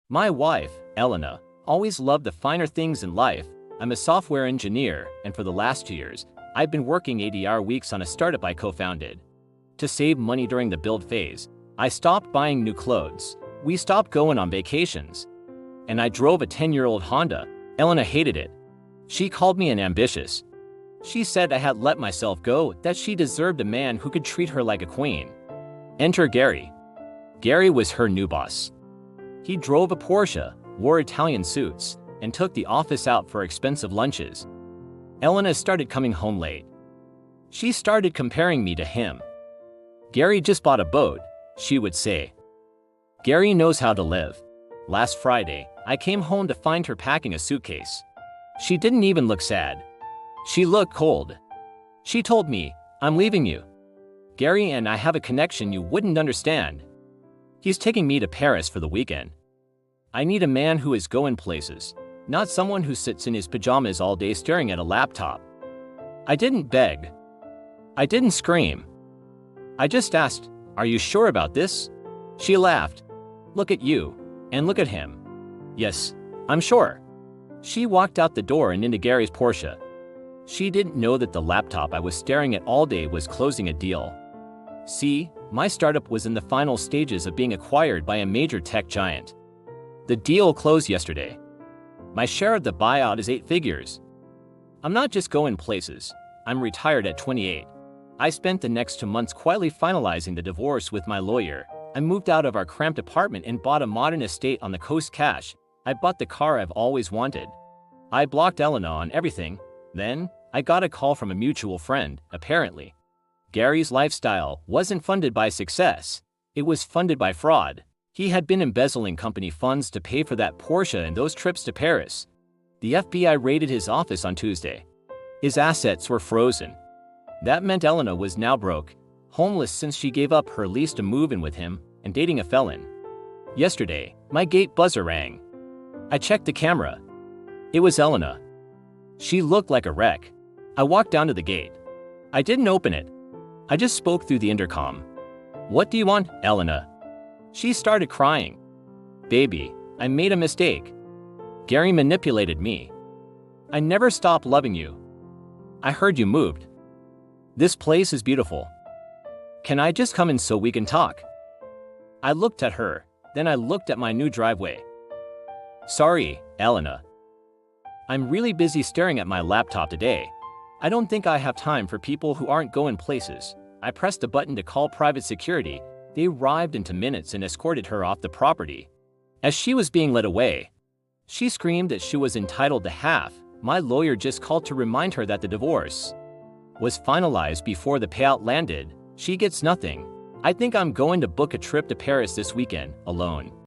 My wife, Elena, always loved the finer things in life. I'm a software engineer, and for the last 2 years, I've been working 80-hour weeks on a startup I co-founded. To save money during the build phase, I stopped buying new clothes. We stopped going on vacations. And I drove a 10-year-old Honda. Elena hated it. She called me unambitious. She said I had let myself go, that she deserved a man who could treat her like a queen. Enter Gary. Gary was her new boss. He drove a Porsche, wore Italian suits, and took the office out for expensive lunches. Elena started coming home late. She started comparing me to him. Gary just bought a boat, she would say. Gary knows how to live. Last Friday, I came home to find her packing a suitcase. She didn't even look sad. She looked cold. She told me, "I'm leaving you. Gary and I have a connection you wouldn't understand. He's taking me to Paris for the weekend. I need a man who is going places, not someone who sits in his pajamas all day staring at a laptop." I didn't beg. I didn't scream. I just asked, "Are you sure about this?" She laughed. "Look at you, and look at him." "Yes, I'm sure." She walked out the door and into Gary's Porsche. She didn't know that the laptop I was staring at all day was closing a deal. See, my startup was in the final stages of being acquired by a major tech giant. The deal closed yesterday. My share of the buyout is 8 figures. I'm not just going places. I'm retired at 28. I spent the next 2 months quietly finalizing the divorce with my lawyer. I moved out of our cramped apartment and bought a modern estate on the coast cash. I bought the car I've always wanted. I blocked Elena on everything. Then, I got a call from a mutual friend, apparently. Gary's lifestyle wasn't funded by success. It was funded by fraud. He had been embezzling company funds to pay for that Porsche and those trips to Paris. The FBI raided his office on Tuesday. His assets were frozen. That meant Elena was now broke, homeless since she gave up her lease to move in with him, and dating a felon. Yesterday, my gate buzzer rang. I checked the camera. It was Elena. She looked like a wreck. I walked down to the gate. I didn't open it. I just spoke through the intercom. "What do you want, Elena?" She started crying. "Baby, I made a mistake. Gary manipulated me. I never stopped loving you. I heard you moved. This place is beautiful. Can I just come in so we can talk?" I looked at her, then I looked at my new driveway. "Sorry, Elena. I'm really busy staring at my laptop today. I don't think I have time for people who aren't going places." I pressed a button to call private security. They arrived into minutes and escorted her off the property. As she was being led away, she screamed that she was entitled to half. My lawyer just called to remind her that the divorce was finalized before the payout landed. She gets nothing. I think I'm going to book a trip to Paris this weekend, alone.